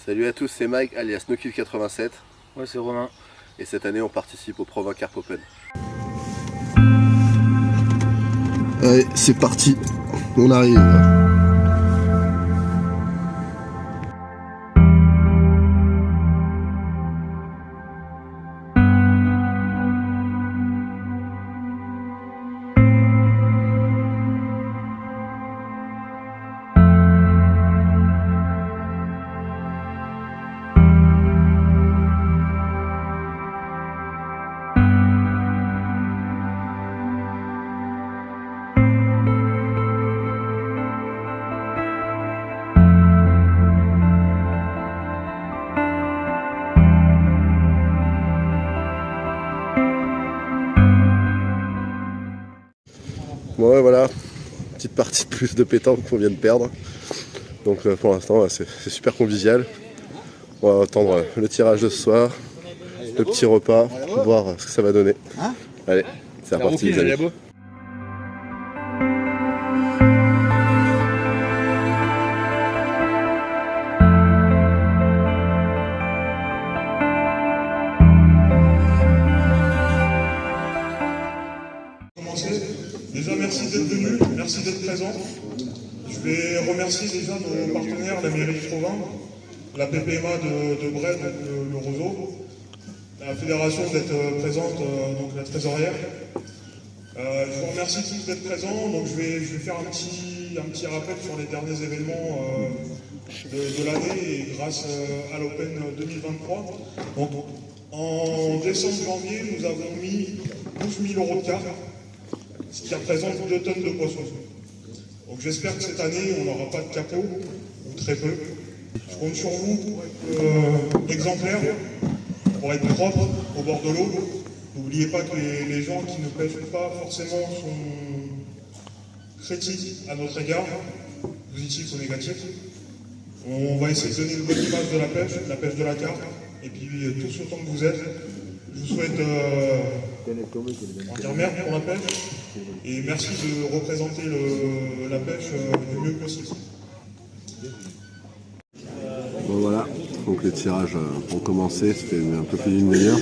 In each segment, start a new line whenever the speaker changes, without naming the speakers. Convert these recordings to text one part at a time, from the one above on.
Salut à tous, c'est Mike alias NoKill87.
Ouais, c'est Romain.
Et cette année on participe au Provins Carp Open. Allez, c'est parti, on arrive. Bon ouais, voilà, petite partie de plus de pétanque qu'on vient de perdre. Donc pour l'instant c'est super convivial. On va attendre le tirage de ce soir, le petit repas, voir ce que ça va donner. Allez, c'est reparti les amis.
Déjà, merci d'être venu, merci d'être présent. Je vais remercier déjà nos partenaires, la mairie de Provins, la PPMA de Bray, donc le Roseau, la fédération d'être présente, donc la trésorière. Je vous remercie tous d'être présents. Donc je vais faire un petit rappel sur les derniers événements de l'année et grâce à l'Open 2023. Donc, en décembre janvier, nous avons mis 12 000 € de cartes, ce qui représente 2 tonnes de poissons. Donc j'espère que cette année, on n'aura pas de capot, ou très peu. Je compte sur vous pour être exemplaire, pour être propre au bord de l'eau. N'oubliez pas que les gens qui ne pêchent pas forcément sont critiques à notre égard, positifs ou négatifs. On va essayer de donner une bonne image de la pêche de la carpe, et puis tous autant que vous êtes. Je vous souhaite en dire merde pour la pêche, et merci de représenter la pêche du mieux possible.
Bon voilà, donc les tirages ont commencé, c'était un peu plus d'une demi-heure.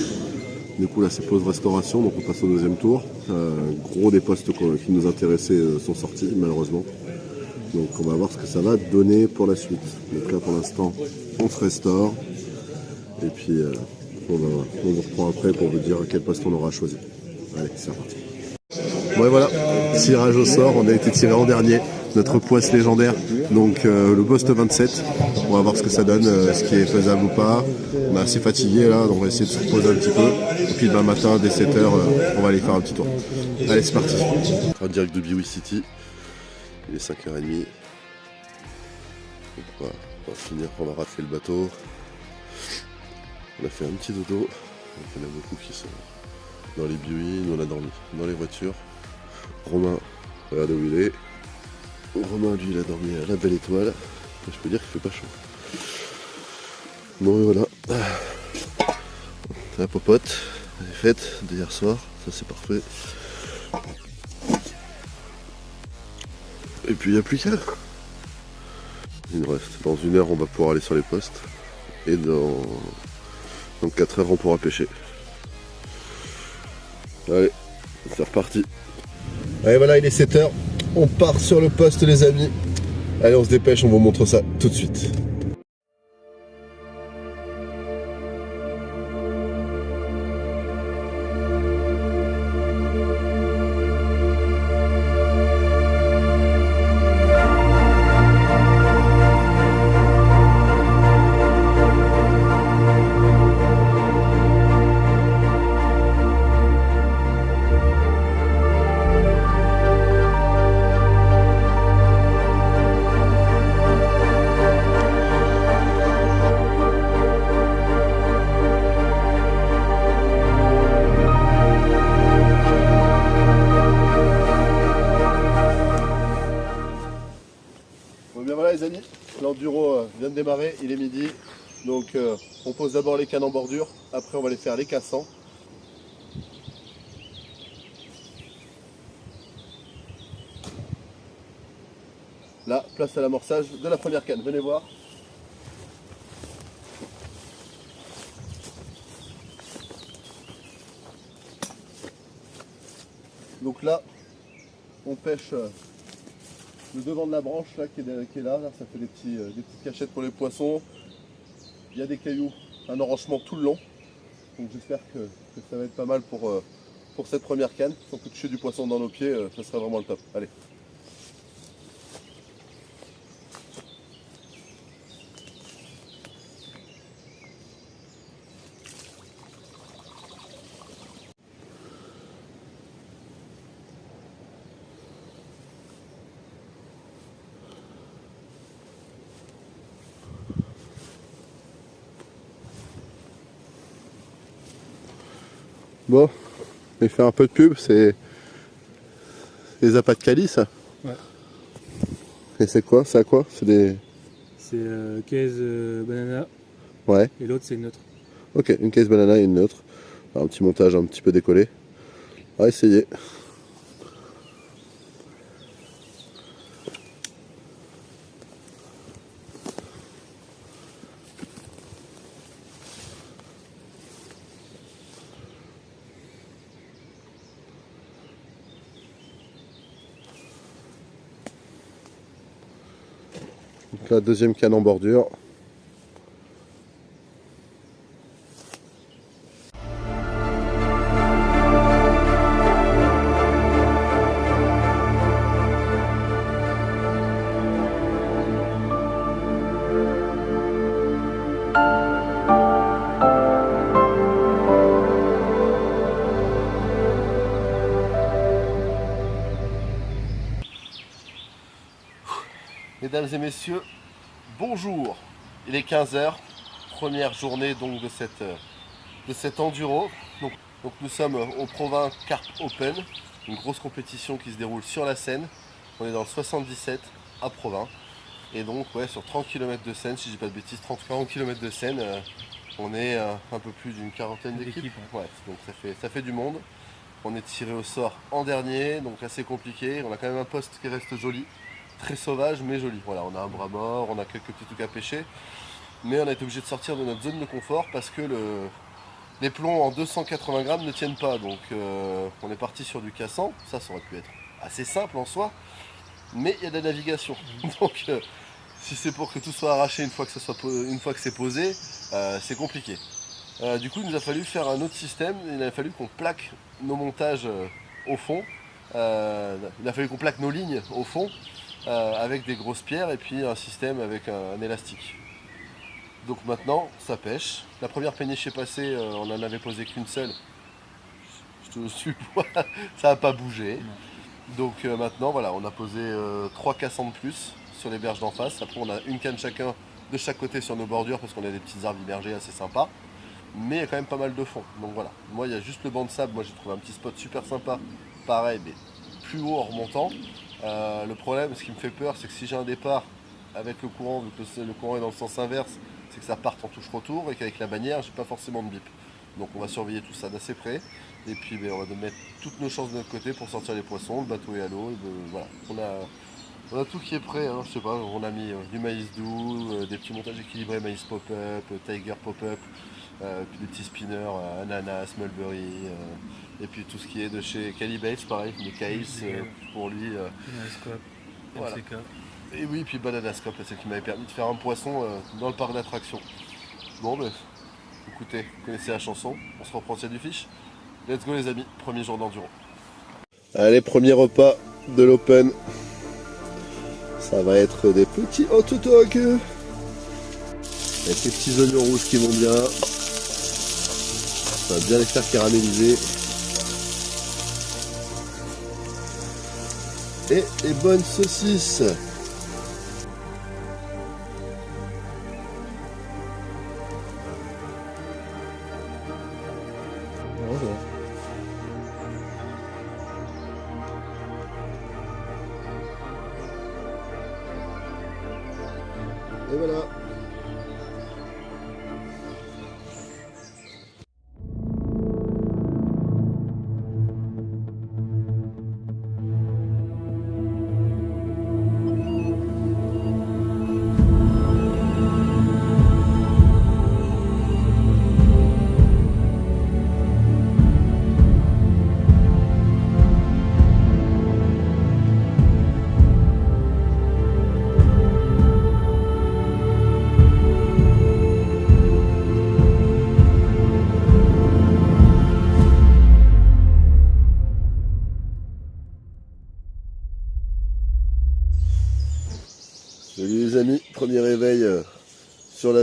Du coup là c'est pause restauration, donc on passe au deuxième tour. Gros des postes qui nous intéressaient sont sortis malheureusement. Donc on va voir ce que ça va donner pour la suite. Donc là pour l'instant on se restaure. Et puis on vous reprend après pour vous dire quel poste on aura choisi. Allez, c'est reparti. Bon et voilà, tirage au sort, on a été tiré en dernier. Notre poisse légendaire, donc le poste 27. On va voir ce que ça donne, ce qui est faisable ou pas. On est assez fatigué là, donc on va essayer de se reposer un petit peu. Et puis demain matin, dès 7h, on va aller faire un petit tour. Allez, c'est parti. En direct de Biwi City. Il est 5h30. On va finir, on a raflé le bateau. On a fait un petit dodo. Donc, il y en a beaucoup qui sont dans les buis, nous on a dormi dans les voitures. Romain, regardez où il est. Romain lui il a dormi à la belle étoile. Et je peux dire qu'il fait pas chaud. Bon et voilà. La popote, elle est faite d'hier soir, ça c'est parfait. Et puis il n'y a plus qu'à. Il nous reste. Dans 1 heure on va pouvoir aller sur les postes. Et dans 4 heures on pourra pêcher. Allez, c'est reparti. Allez voilà, il est 7h. On part sur le poste les amis. Allez, on se dépêche, on vous montre ça tout de suite. Les amis, l'enduro vient de démarrer, il est midi, donc on pose d'abord les cannes en bordure, après on va les faire les cassants. Là, place à l'amorçage de la première canne, venez voir. Donc là, on pêche le devant de la branche là, qui est là. Là, ça fait des petites cachettes pour les poissons. Il y a des cailloux, un enrochement tout le long. Donc j'espère que ça va être pas mal pour cette première canne. Si on peut toucher du poisson dans nos pieds, ça serait vraiment le top. Allez. Bon, je vais faire un peu de pub, c'est les appâts de calice.
Ouais.
Et c'est quoi? C'est à quoi? C'est des...
C'est case banana
Ouais.
et l'autre c'est neutre.
Ok, une case banana et une neutre. Un petit montage un petit peu décollé. On va essayer. Donc la deuxième canne en bordure. Mesdames et messieurs, bonjour. Il est 15 h, première journée donc de cet enduro. Donc nous sommes au Provins Carp Open, une grosse compétition qui se déroule sur la Seine. On est dans le 77 à Provins. Et donc ouais, sur 30 km de Seine, si je dis pas de bêtises, 30-40 km de Seine, on est un peu plus d'une quarantaine d'équipes. Ouais, donc ça fait du monde. On est tiré au sort en dernier, donc assez compliqué. On a quand même un poste qui reste joli. Très sauvage mais joli. Voilà, on a un bras mort, on a quelques petits trucs à pêcher, mais on a été obligé de sortir de notre zone de confort parce que les plombs en 280 grammes ne tiennent pas. Donc on est parti sur du cassant. Ça aurait pu être assez simple en soi, mais il y a de la navigation. Donc si c'est pour que tout soit arraché une fois que c'est posé, c'est compliqué. Du coup, il nous a fallu faire un autre système. Il a fallu qu'on plaque nos montages au fond. Il a fallu qu'on plaque nos lignes au fond. Avec des grosses pierres et puis un système avec un élastique. Donc maintenant ça pêche. La première péniche est passée, on n'en avait posé qu'une seule. Je te suis, ça n'a pas bougé. Donc maintenant voilà, on a posé 3 cassants de plus sur les berges d'en face. Après on a une canne chacun de chaque côté sur nos bordures parce qu'on a des petits arbres immergés assez sympas. Mais il y a quand même pas mal de fond. Donc voilà, moi il y a juste le banc de sable. Moi j'ai trouvé un petit spot super sympa. Pareil mais plus haut en remontant. Le problème, ce qui me fait peur, c'est que si j'ai un départ avec le courant, vu que le courant est dans le sens inverse, c'est que ça parte en touche retour et qu'avec la bannière, j'ai pas forcément de bip. Donc on va surveiller tout ça d'assez près. Et puis on va mettre toutes nos chances de notre côté pour sortir les poissons. Le bateau est à l'eau. Voilà. On a tout qui est prêt. Hein. Je sais pas, on a mis du maïs doux, des petits montages équilibrés, maïs pop-up, tiger pop-up, puis des petits spinners, ananas, mulberry. Et puis tout ce qui est de chez Calibates, pareil, des caïs pour lui. Voilà. Et oui, puis Bananascope, c'est ce qui m'avait permis de faire un poisson dans le parc d'attractions. Bon, ben, écoutez, vous connaissez la chanson, on se reprend du fiche. Let's go les amis, premier jour d'enduro. Allez, premier repas de l'Open. Ça va être des petits hot dogs. Avec ces petits oignons rouges qui vont bien. Ça va bien les faire caraméliser. Et les bonnes saucisses.
Bonjour.
Et voilà.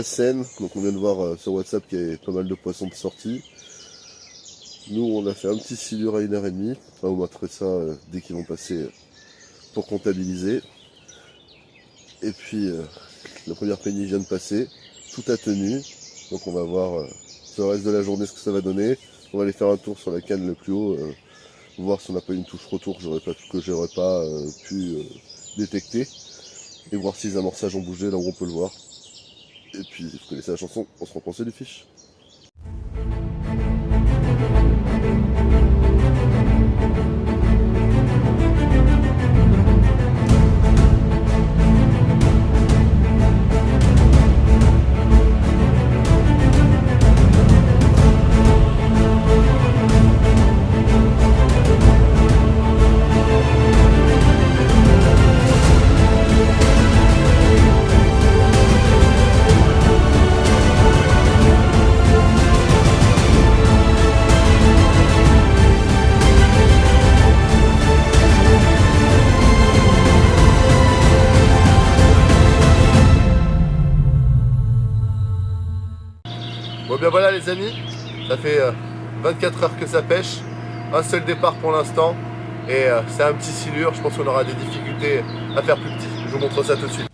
la Seine. Donc on vient de voir sur WhatsApp qu'il y avait pas mal de poissons de sortie. Nous on a fait un petit silure à 1h30. Enfin, on montrerait ça dès qu'ils vont passer pour comptabiliser. Et puis la première péniche vient de passer. Tout a tenu. Donc on va voir sur le reste de la journée ce que ça va donner. On va aller faire un tour sur la canne le plus haut. Voir si on n'a pas une touche retour que j'aurais pas pu détecter. Et voir si les amorçages ont bougé là où on peut le voir. Et puis, vous connaissez la chanson, on se reprend du fiche. Bon bien voilà les amis, ça fait 24 heures que ça pêche, un seul départ pour l'instant et c'est un petit silure, je pense qu'on aura des difficultés à faire plus petit, je vous montre ça tout de suite.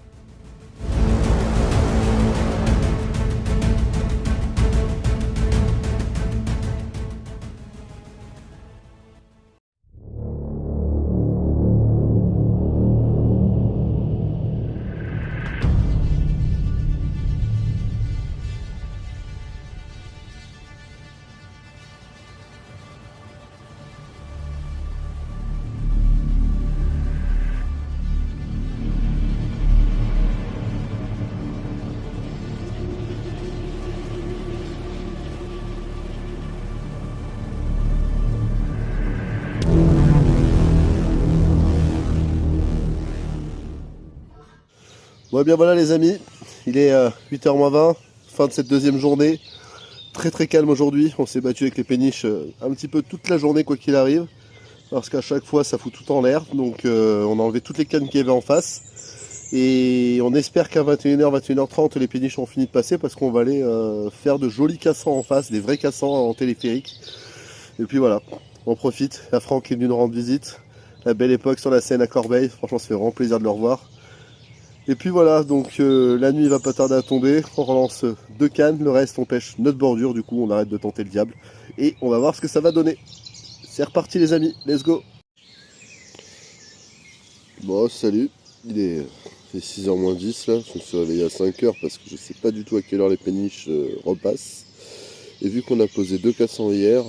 Bon bien voilà les amis, il est 8h moins 20, fin de cette deuxième journée, très calme aujourd'hui, on s'est battu avec les péniches un petit peu toute la journée quoi qu'il arrive, parce qu'à chaque fois ça fout tout en l'air, donc on a enlevé toutes les cannes qu'il y avait en face, et on espère qu'à 21h, 21h30 les péniches ont fini de passer, parce qu'on va aller faire de jolis cassants en face, des vrais cassants en téléphérique, et puis voilà, on profite, la Franck est venue nous rendre visite, la belle époque sur la Seine à Corbeil, franchement ça fait vraiment plaisir de le revoir. Et puis voilà, donc la nuit va pas tarder à tomber, on relance 2 cannes, le reste on pêche notre bordure, du coup on arrête de tenter le diable. Et on va voir ce que ça va donner. C'est reparti les amis, let's go. Bon salut, il est 6h moins 10 là, je me suis réveillé à 5h parce que je sais pas du tout à quelle heure les péniches repassent. Et vu qu'on a posé 2 cassants hier,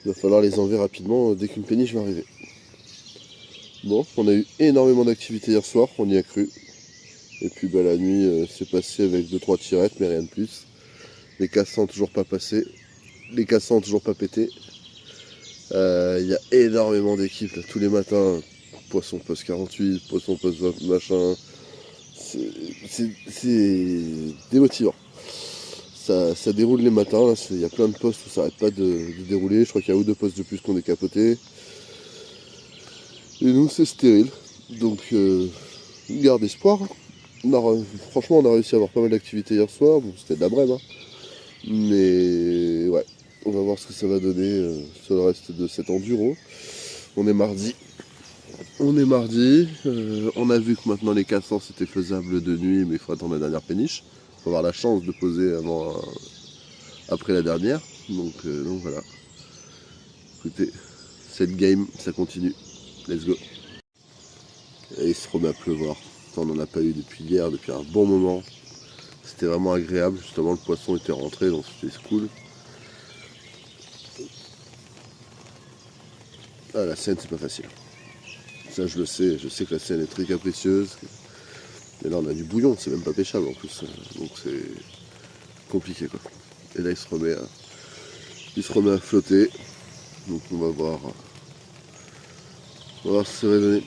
il va falloir les enlever rapidement dès qu'une péniche va arriver. Bon, on a eu énormément d'activité hier soir, on y a cru. Et puis bah, la nuit s'est passée avec 2-3 tirettes, mais rien de plus. Les cassants toujours pas passés, les cassants toujours pas pétés. Il y a énormément d'équipes tous les matins. Poisson poste 48, poisson poste 20, machin. C'est démotivant. Ça déroule les matins, il y a plein de postes où ça n'arrête pas de dérouler. Je crois qu'il y a 1 ou 2 postes de plus qu'on est capotés. Et nous c'est stérile, donc garde espoir. Franchement on a réussi à avoir pas mal d'activités hier soir, bon, c'était de la brème, hein. Mais ouais, on va voir ce que ça va donner sur le reste de cet enduro. On est mardi, on a vu que maintenant les cassants c'était faisable de nuit, mais il faut attendre la dernière péniche. Il faut avoir la chance de poser après la dernière, donc voilà. Écoutez, cette game ça continue. Let's go. Et il se remet à pleuvoir. On n'en a pas eu depuis hier, depuis un bon moment. C'était vraiment agréable. Justement, le poisson était rentré, donc c'était cool. Ah, la Seine, c'est pas facile. Ça, je le sais. Je sais que la Seine est très capricieuse. Mais là, on a du bouillon. C'est même pas pêchable en plus. Donc c'est compliqué, quoi. Et là, il se remet à flotter. Donc on va voir. On va voir ce que ça va donner.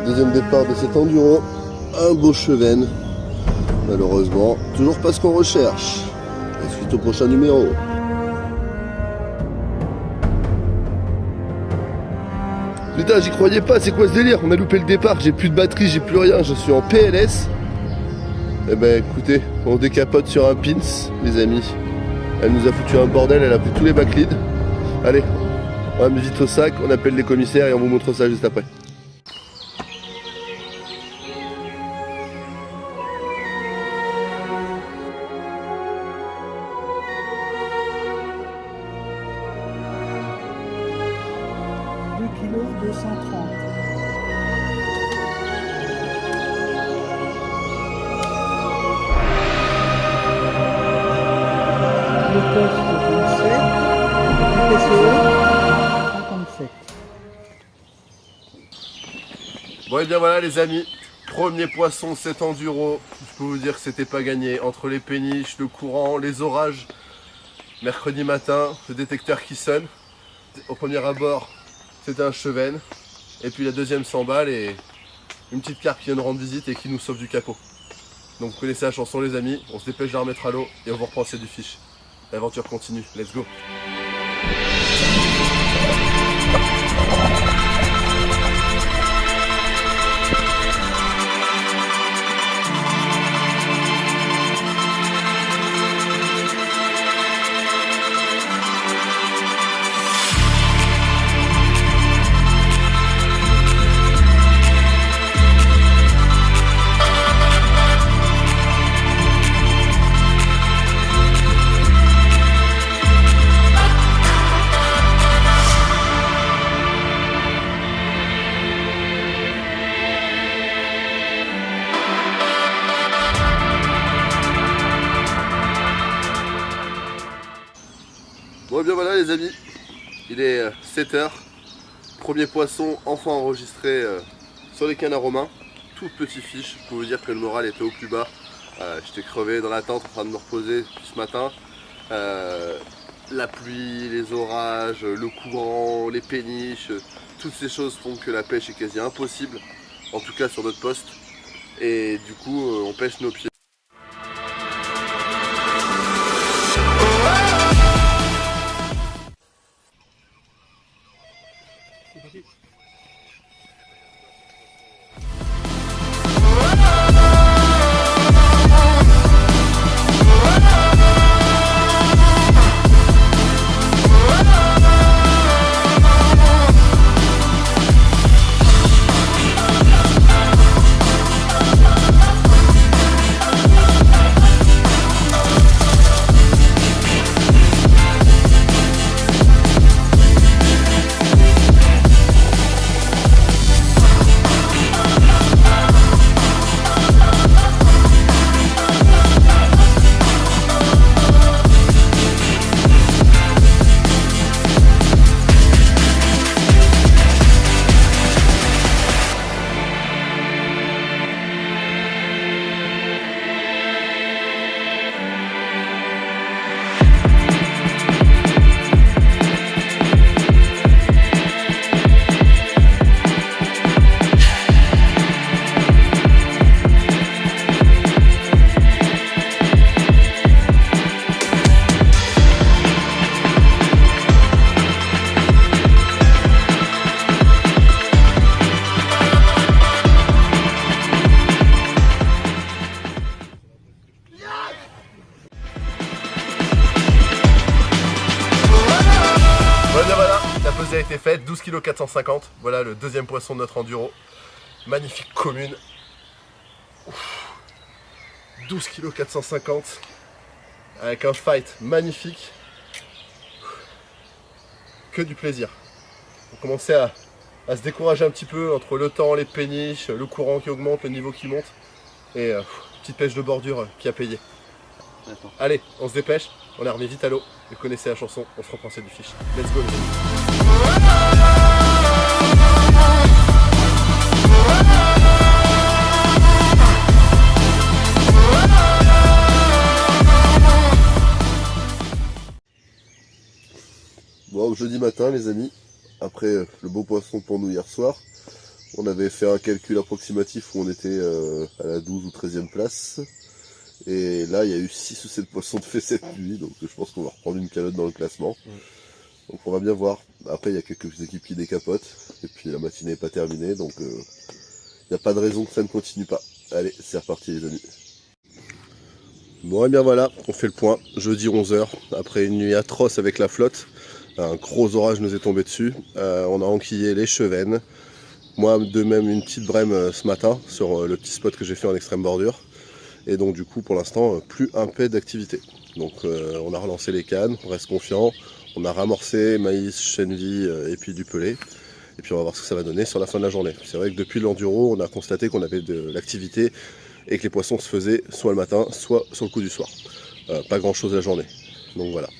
Deuxième départ de cet enduro, un beau chevenne. Malheureusement, toujours pas ce qu'on recherche. Et suite au prochain numéro. Putain, j'y croyais pas, c'est quoi ce délire? On a loupé le départ, j'ai plus de batterie, j'ai plus rien, je suis en PLS. Eh ben écoutez, on décapote sur un pins, les amis. Elle nous a foutu un bordel, elle a pris tous les backleads. Allez, on va mettre vite au sac, on appelle les commissaires et on vous montre ça juste après.
Kilo 230. Le poste 27, le PCO 57.
Bon et bien voilà les amis, premier poisson 7 enduro. Je peux vous dire que c'était pas gagné. Entre les péniches, le courant, les orages. Mercredi matin, le détecteur qui sonne. Au premier abord, c'était un chevenne. Et puis la deuxième s'emballe et une petite carpe qui vient nous rendre visite et qui nous sauve du capot. Donc vous connaissez la chanson les amis, on se dépêche de la remettre à l'eau et on vous reprend du fiche. L'aventure continue, let's go. Bon et bien voilà les amis, il est 7h, premier poisson enfin enregistré sur les canards romains, tout petit fiche, je peux vous dire que le moral était au plus bas, j'étais crevé dans la tente en train de me reposer depuis ce matin, la pluie, les orages, le courant, les péniches, toutes ces choses font que la pêche est quasi impossible, en tout cas sur notre poste, et du coup on pêche nos pieds. A été faite, 12 kg 450, voilà le deuxième poisson de notre enduro, magnifique commune, ouf. 12 kg 450, avec un fight magnifique, que du plaisir. On commençait à se décourager un petit peu entre le temps, les péniches, le courant qui augmente, le niveau qui monte, et petite pêche de bordure qui a payé. Allez, on se dépêche, on la remet vite à l'eau, vous connaissez la chanson, on se reprend du fiche. Let's go les amis. Bon, jeudi matin les amis, après le beau poisson pour nous hier soir, On avait fait un calcul approximatif où on était à la 12 ou 13e place. Et là, il y a eu 6 ou 7 poissons de fait cette nuit, donc je pense qu'on va reprendre une calotte dans le classement. Donc on va bien voir. Après, il y a quelques équipes qui décapotent, et puis la matinée n'est pas terminée, donc il n'y a pas de raison que ça ne continue pas. Allez, c'est reparti les amis. Bon, et bien voilà, on fait le point. Jeudi 11h, après une nuit atroce avec la flotte. Un gros orage nous est tombé dessus. On a enquillé les Chevennes. Moi, de même, une petite brème ce matin, sur le petit spot que j'ai fait en extrême bordure. Et donc du coup pour l'instant plus un pet d'activité. Donc on a relancé les cannes, on reste confiant, on a ramorcé maïs, chènevis et puis du pelé. Et puis on va voir ce que ça va donner sur la fin de la journée. C'est vrai que depuis l'enduro on a constaté qu'on avait de l'activité et que les poissons se faisaient soit le matin, soit sur le coup du soir. Pas grand chose la journée. Donc voilà.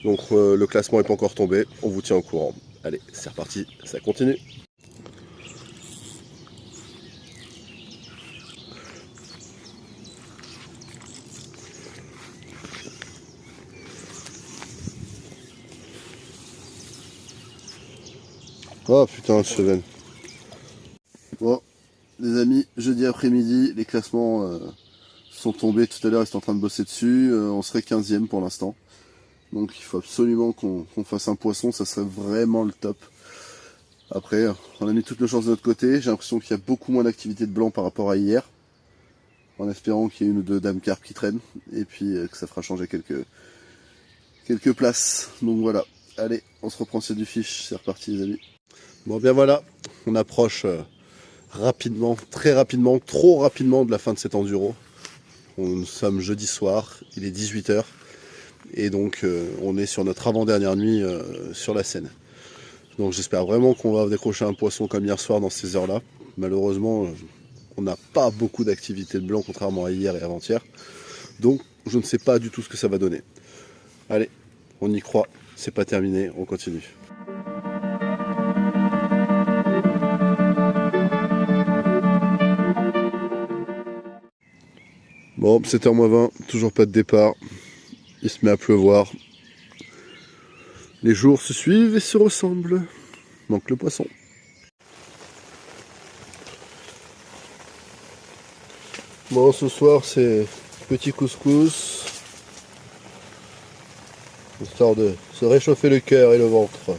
Donc le classement n'est pas encore tombé, on vous tient au courant. Allez, c'est reparti, ça continue. Oh putain, le Cheven. Bon, les amis, jeudi après-midi, les classements sont tombés tout à l'heure, ils sont en train de bosser dessus. On serait 15e pour l'instant. Donc il faut absolument qu'on fasse un poisson, ça serait vraiment le top. Après, on a mis toutes nos chances de notre côté. J'ai l'impression qu'il y a beaucoup moins d'activité de blanc par rapport à hier. En espérant qu'il y ait une ou deux dames carpes qui traînent. Et puis que ça fera changer quelques places. Donc voilà. Allez, on se reprend sur du fiche. C'est reparti les amis. Bon bien voilà, on approche rapidement, très rapidement, trop rapidement de la fin de cet enduro. Nous sommes jeudi soir, il est 18h. Et donc on est sur notre avant-dernière nuit sur la Seine. Donc j'espère vraiment qu'on va décrocher un poisson comme hier soir dans ces heures-là. Malheureusement, on n'a pas beaucoup d'activité de blanc contrairement à hier et avant-hier. Donc je ne sais pas du tout ce que ça va donner. Allez, on y croit, c'est pas terminé, on continue. Bon, 7h-20, toujours pas de départ. Il se met à pleuvoir. Les jours se suivent et se ressemblent. Manque le poisson. Bon, ce soir, c'est petit couscous. Histoire de se réchauffer le cœur et le ventre.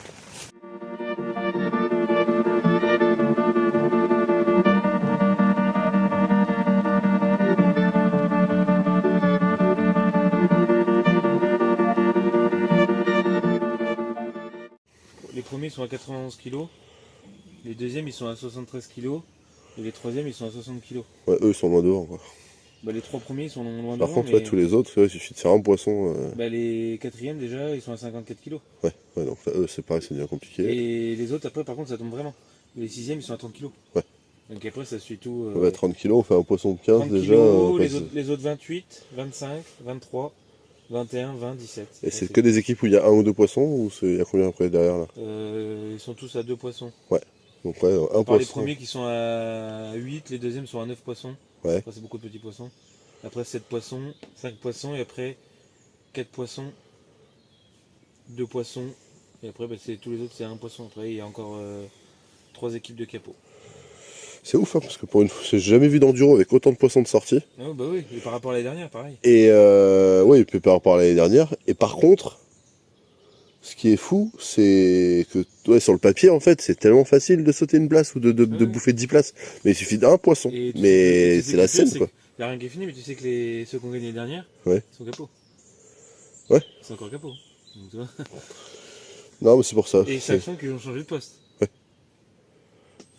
Les premiers sont à 91 kg, les deuxièmes ils sont à 73 kg et les troisièmes ils sont à 60 kg.
Ouais, eux ils sont loin dehors quoi.
Bah, les trois premiers ils sont loin
Par
devant,
contre,
mais...
ouais, tous les autres, il suffit de faire un poisson.
Bah, les quatrièmes déjà ils sont à 54 kg.
Ouais, donc là, eux c'est pareil, c'est bien compliqué.
Et les autres après par contre ça tombe vraiment. Les sixièmes ils sont à 30 kg.
Ouais.
Donc après ça suit tout.
Ouais, 30 kg, on fait un poisson de 15
30
déjà.
kg, les autres 28, 25, 23, 21, 20, 17.
Et c'est que des équipes où il y a un ou deux poissons ou il y a combien après derrière là?
Ils sont tous à 2 poissons.
Ouais. Donc ouais, un
Par les
poisson.
premiers qui sont à 8, les deuxièmes sont à 9 poissons.
Ouais.
Après c'est beaucoup de petits poissons. Après 7 poissons, 5 poissons et après 4 poissons, 2 poissons. Et après bah, tous les autres c'est un poisson. Après il y a encore 3 équipes de capots.
C'est ouf hein, parce que pour une fois, j'ai jamais vu d'enduro avec autant de poissons de sortie.
Ah bah oui, et par rapport à l'année dernière pareil.
Et oui, puis par rapport à l'année dernière. Et par contre, ce qui est fou, c'est que ouais, sur le papier, en fait, c'est tellement facile de sauter une place ou de bouffer 10 places. Mais il suffit d'un poisson. Mais c'est la scène, quoi.
Il n'y a rien qui est fini, mais tu sais que ceux qui ont gagné les dernières sont capots.
Ouais.
C'est encore capots. Donc, tu vois.
Non, mais c'est pour ça.
Et ça sent qu'ils ont changé de poste.
Ouais.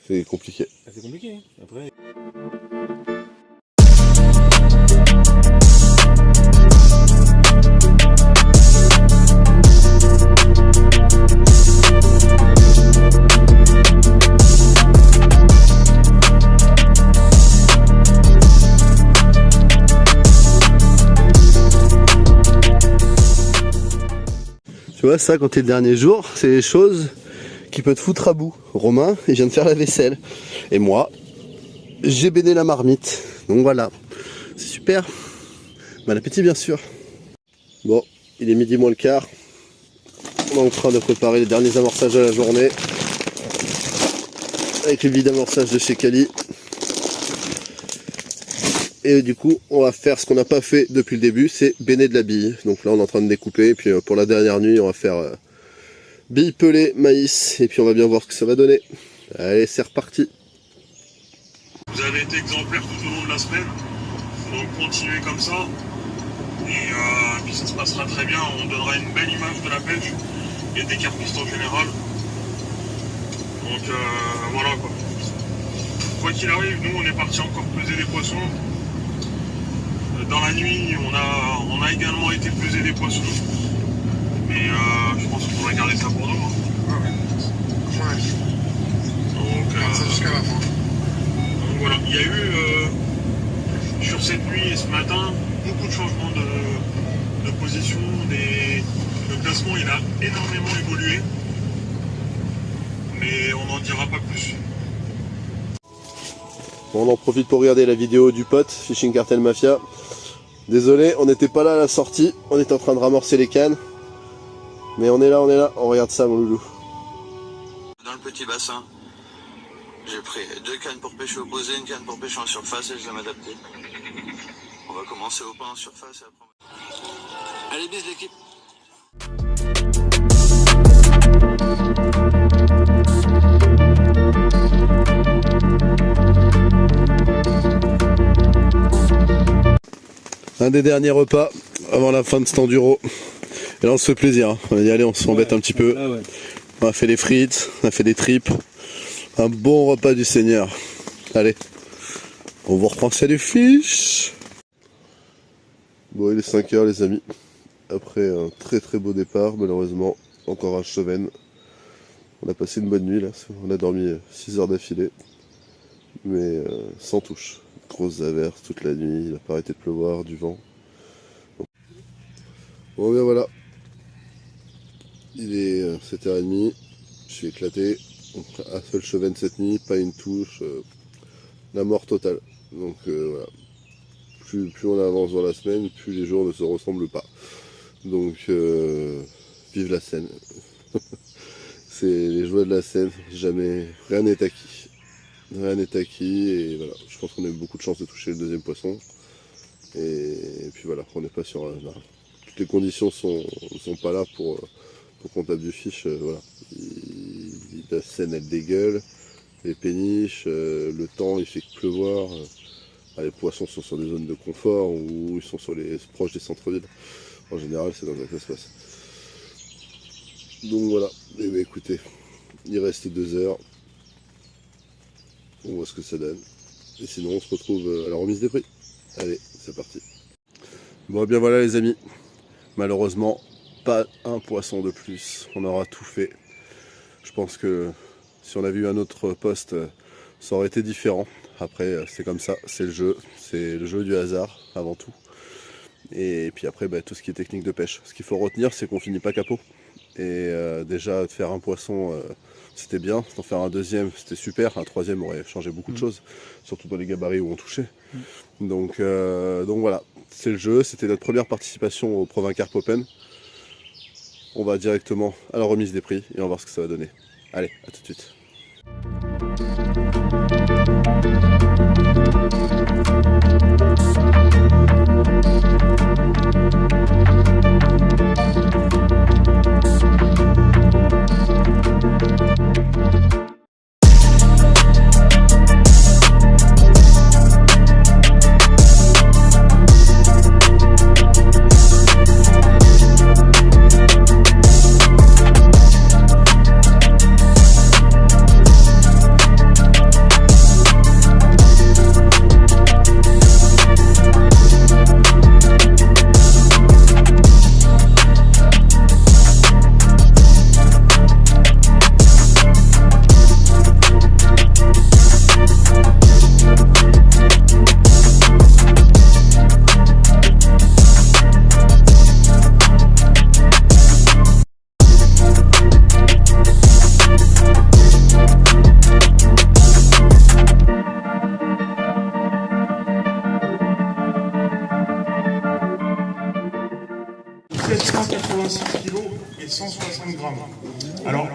C'est compliqué.
C'est compliqué, hein. Après...
Tu vois, ça, quand t'es le dernier jour, c'est des choses qui peuvent te foutre à bout. Romain, il vient de faire la vaisselle. Et moi, j'ai béné la marmite. Donc voilà, c'est super. Bon appétit, bien sûr. Bon, il est midi moins le quart. On est en train de préparer les derniers amorçages de la journée. avec le vide amorçage de chez Kali. Et du coup, on va faire ce qu'on n'a pas fait depuis le début, c'est béner de la bille. Donc là, on est en train de découper. Et puis pour la dernière nuit, on va faire bille pelée, maïs. Et puis on va bien voir ce que ça va donner. Allez, c'est reparti.
Vous avez été exemplaires tout au long de la semaine. Donc continuez comme ça. Et puis ça se passera très bien. On donnera une belle image de la pêche et des carpistes en général. Donc voilà quoi. Quoi qu'il arrive, nous on est parti encore peser des poissons. Dans la nuit, on a également été peser des poissons. Mais je pense qu'on va garder ça pour nous. Hein.
Ouais.
Donc,
ça jusqu'à la fin.
Donc voilà, il y a eu sur cette nuit et ce matin beaucoup de changements de position. Le classement il a énormément évolué. Mais on n'en dira pas plus.
Bon, on en profite pour regarder la vidéo du pote, Fishing Cartel Mafia. Désolé, on n'était pas là à la sortie, on était en train de ramorcer les cannes. Mais on est là, on regarde ça mon loulou.
Dans le petit bassin, j'ai pris 2 cannes pour pêcher opposé, une canne pour pêcher en surface et je vais m'adapter. On va commencer au pain en surface et après... Allez, bis l'équipe.
Un des derniers repas avant la fin de cet enduro. Et là on se fait plaisir, hein. On va y aller, on s'embête un petit peu.
Ah ouais.
On a fait des frites, on a fait des tripes. Un bon repas du Seigneur. Allez, on vous reprend ça du fish. Bon, il est 5h les amis. Après un très beau départ, malheureusement, encore un cheven. On a passé une bonne nuit là, on a dormi 6 heures d'affilée. Mais sans touche. Grosses averses toute la nuit, il n'a pas arrêté de pleuvoir, du vent. Bon bien voilà. Il est 7h30, je suis éclaté. Donc, un seul cheven cette nuit, pas une touche. La mort totale. Donc voilà. Plus on avance dans la semaine, plus les jours ne se ressemblent pas. Donc vive la Seine. C'est les joies de la Seine, jamais, rien n'est acquis. Rien n'est acquis et voilà, je pense qu'on a eu beaucoup de chance de toucher le deuxième poisson. Et puis voilà, on n'est pas sur... toutes les conditions ne sont pas là pour qu'on tape du fish. Voilà. La Seine elle dégueule, les péniches, le temps il fait que pleuvoir. Les poissons sont sur des zones de confort ou ils sont proches des centres-villes. En général c'est dans ça que ça se passe. Donc voilà, et bien, écoutez, il reste 2 heures. On voit ce que ça donne. Et sinon on se retrouve à la remise des prix. Allez, c'est parti. Bon bien voilà les amis. Malheureusement, pas un poisson de plus. On aura tout fait. Je pense que si on avait eu un autre poste, ça aurait été différent. Après, c'est comme ça, c'est le jeu. C'est le jeu du hasard avant tout. Et puis après, tout ce qui est technique de pêche. Ce qu'il faut retenir, c'est qu'on finit pas capot. Et déjà, de faire un poisson... c'était bien, d'en faire un deuxième c'était super, un troisième aurait changé beaucoup de choses, surtout dans les gabarits où on touchait. Donc voilà, c'est le jeu, c'était notre première participation au Provins Carp Open. On va directement à la remise des prix et on va voir ce que ça va donner. Allez, à tout de suite.
Et 160 grammes. Alors,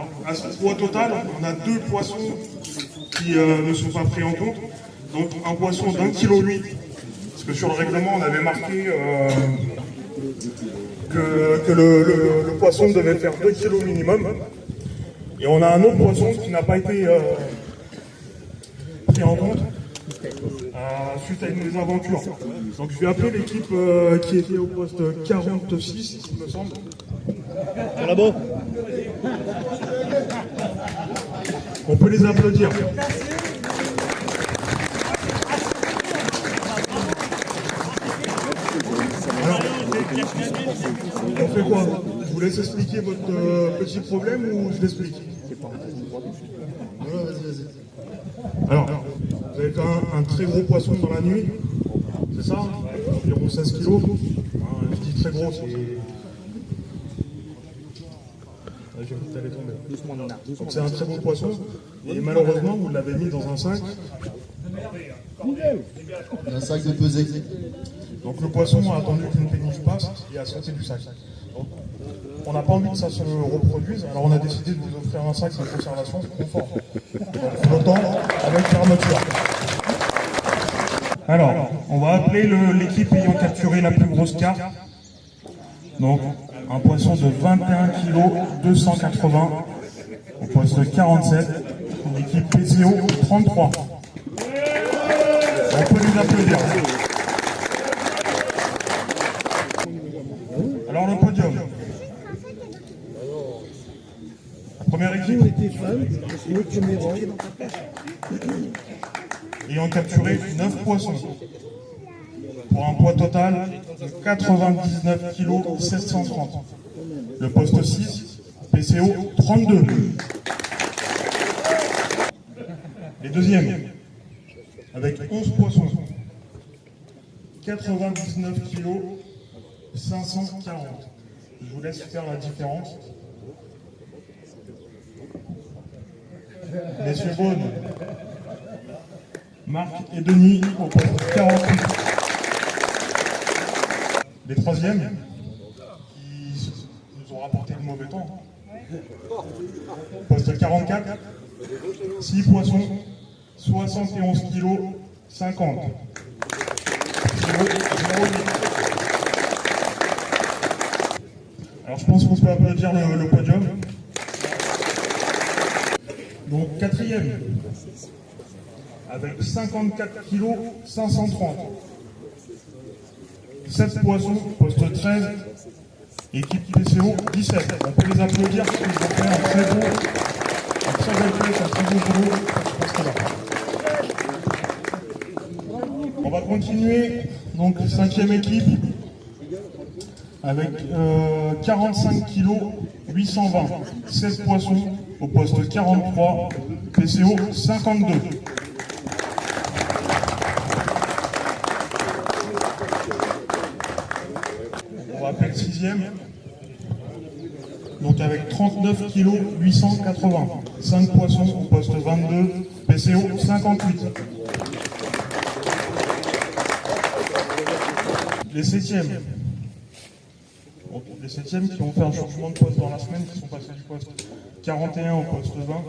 au total, on a 2 poissons qui ne sont pas pris en compte. Donc un poisson d'1,8 kg, parce que sur le règlement on avait marqué que le poisson devait faire 2 kg minimum. Et on a un autre poisson qui n'a pas été pris en compte suite à une mésaventure. Donc je vais appeler l'équipe qui était au poste 46, il me semble. Là-bas. On peut les applaudir. Alors, on fait quoi? Je vous laisse expliquer votre petit problème ou je l'explique? Voilà, vas-y. Alors, vous avez fait un très gros poisson dans la nuit, c'est ça? Environ 16 kilos. Je dis très gros, c'est... J'ai vu que t'allais tomber. Donc c'est un très beau poisson, et malheureusement vous l'avez mis dans un sac.
Un sac de pesée.
Donc le poisson a attendu qu'une péniche passe et a sauté du sac. Donc, on n'a pas envie que ça se reproduise, alors on a décidé de vous offrir un sac de conservation confort. Donc flottant avec fermeture. Alors, on va appeler l'équipe ayant capturé la plus grosse carte. Donc, un poisson de 21 kg 280 au poste 47, l'équipe PCO 33. On peut les applaudir. Alors le podium. La première équipe ayant capturé 9 poissons pour un poids total de 99 kg 730. Le poste 6, PCO 32. Les deuxièmes, avec 11 poissons, 99 kg 540. Je vous laisse faire la différence. Messieurs Beaune, Marc et Denis au poste 48. Les troisièmes, qui nous ont rapporté le mauvais temps. Poste 44, 6 poissons, 71 kg 50. Alors je pense qu'on peut applaudir le podium. Donc quatrième, avec 54 kg 530. 7 poissons, poste 13, équipe PCO 17. On peut les applaudir parce qu'ils ont fait un très beau boulot sur ce poste-là. On va continuer, donc 5e équipe, avec 45 kg 820, 16 poissons au poste 43, PCO 52. On va appeler le 6e, donc avec 39 kg 880, 5 poissons au poste 22, PCO 58. Les 7e. Donc, les 7e qui ont fait un changement de poste dans la semaine, qui sont passés du poste 41 au poste 20.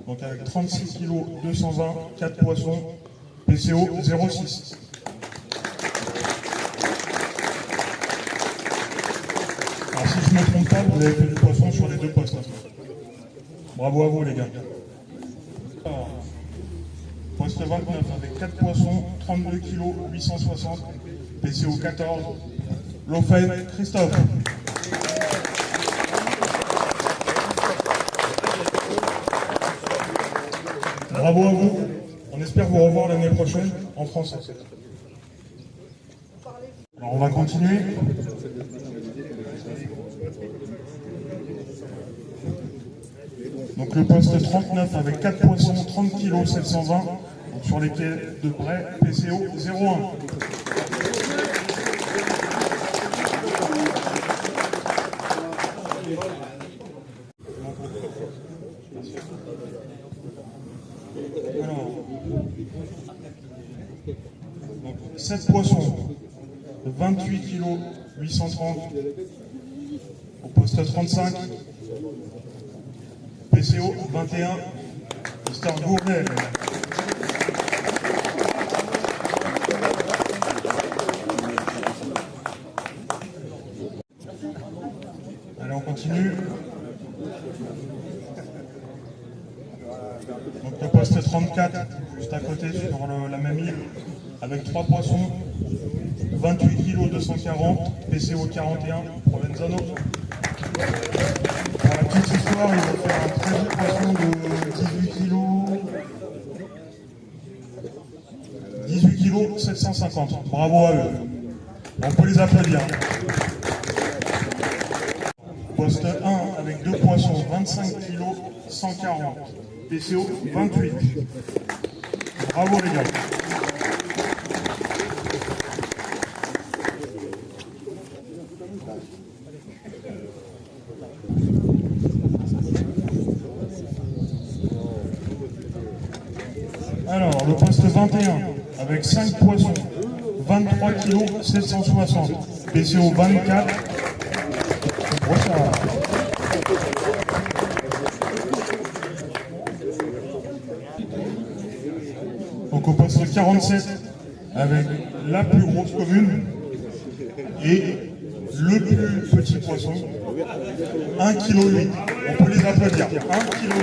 Donc avec 36 kg 220, 4 poissons, PCO 06. Alors si je ne me trompe pas, vous avez fait du poisson sur les deux postes. Bravo à vous les gars. Alors, poste 29 avec 4 poissons, 32 kg 860, PCO 14. Lofen, Christophe. Bravo à vous. On espère vous revoir l'année prochaine en français. Alors on va continuer. Donc le poste 39 avec 4 poissons, 30 kg 720. Donc sur les quais de Bray, PCO 01. Alors, donc 7 poissons, 28 kg 830 au poste 35, PCO 21. Mister Gourmet. Allez, on continue. Donc le poste 34, juste à côté sur la même île, avec 3 poissons, 28 kg 240, PCO 41, Provenzano. Pour la petite histoire, ils vont faire un très beau poisson de 18 kg 750. Bravo à eux. On peut les applaudir. Poste 1 avec 2 poissons, 25 kg 140. PCO 28. Bravo les gars. Alors, le poste 21 avec 5 poissons, 23 kg 760. PCO 24. Bon, ça va. Donc au poste 47, avec la plus grosse commune et le plus petit poisson, 1,8 kg. On peut les applaudir. 1,8 kg.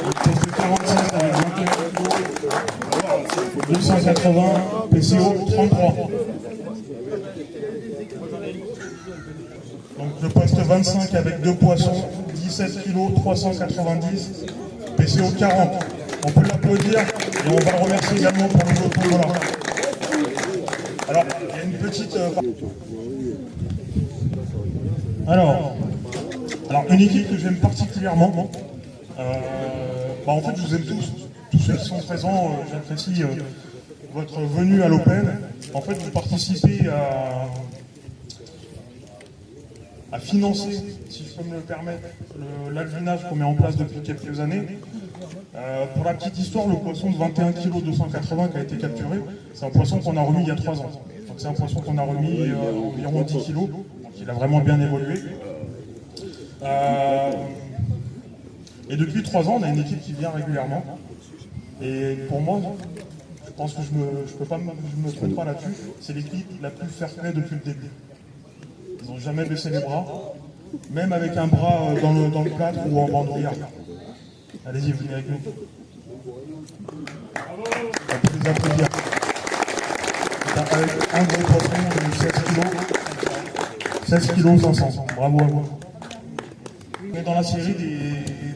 Le poste 47 avec 21 kg, 280, PCO 33. Donc le poste 25 avec 2 poissons, 17 kg 390, PCO 40. On peut l'applaudir et on va le remercier également pour le loto. Voilà. Alors, il y a une petite... Alors, une équipe que j'aime particulièrement. En fait, je vous aime tous ceux qui sont présents. J'apprécie votre venue à l'Open. En fait, vous participez à financer, si je peux me le permettre, l'alvinage qu'on met en place depuis quelques années. Pour la petite histoire, le poisson de 21 kg 280 qui a été capturé, c'est un poisson qu'on a remis il y a 3 ans. Donc c'est un poisson qu'on a remis environ 10 kg, donc il a vraiment bien évolué. Et depuis 3 ans, on a une équipe qui vient régulièrement. Et pour moi, je pense que je me trompe pas là-dessus, c'est l'équipe la plus fair-play depuis le début. Ils n'ont jamais baissé les bras, même avec un bras dans le cadre ou en bandoulière. Allez-y, venez avec nous. On peut les applaudir. Avec un gros poisson de 16 kg 500. Bravo à vous. On est dans la série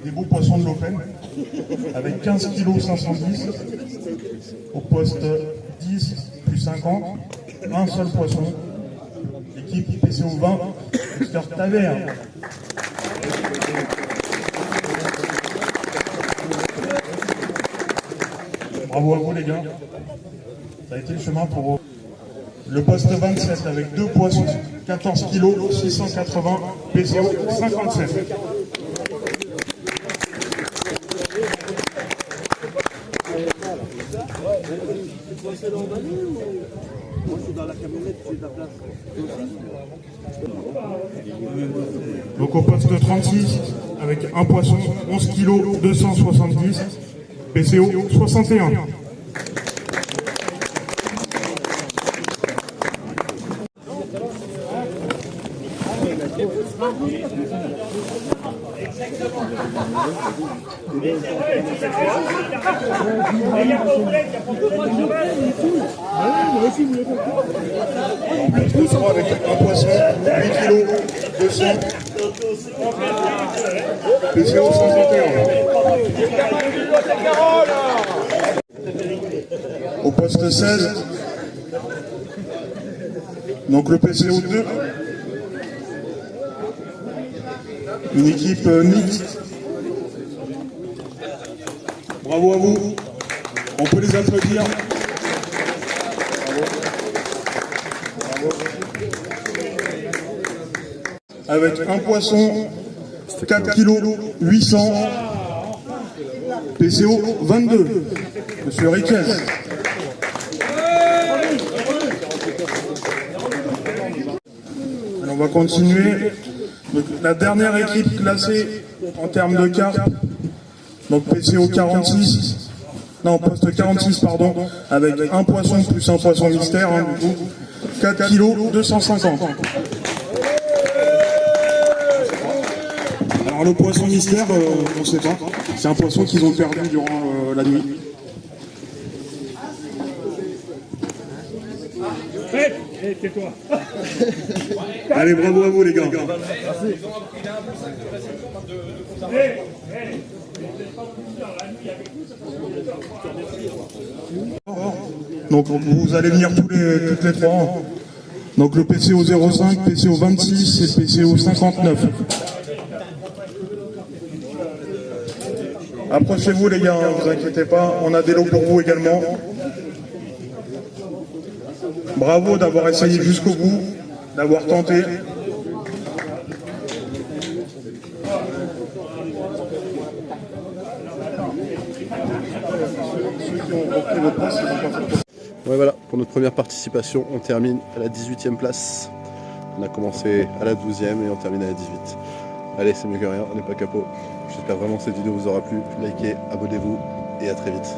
des beaux poissons de l'Open, avec 15 kg 510, au poste 10 plus 50, un seul poisson. L'équipe PCO 20, Mister Taverne. Bravo à vous les gars. Ça a été le chemin pour le poste 27 avec 2 poissons, 14 kg 680, PCO 57. Donc au poste 36 avec un poisson, 11 kg 270, PCO 61. Avec un poisson, 8 kg 200, PCO 131. Au poste 16, donc le PCO 2, une équipe mixte. Bravo à vous, on peut les applaudir. Avec un poisson, 4 kg 800, PCO 22, Monsieur Riquez. Alors on va continuer. Donc, la dernière équipe classée en termes de cartes, Donc PCO 46, non poste 46 pardon, avec un poisson plus un poisson mystère, hein, du coup, 4 kg 250. Alors le poisson mystère, on ne sait pas, c'est un poisson qu'ils ont perdu durant la nuit. Allez, bravo à vous les gars. Donc vous allez venir toutes les trois. Donc le PCO 05, PCO 26 et PCO 59. Approchez-vous les gars, ne vous inquiétez pas, on a des lots pour vous également. Bravo d'avoir essayé jusqu'au bout, d'avoir tenté.
Ouais, voilà, pour notre première participation, on termine à la 18e place. On a commencé à la 12e et on termine à la 18. Allez, c'est mieux que rien, on n'est pas capot. J'espère vraiment que cette vidéo vous aura plu. Likez, abonnez-vous et à très vite.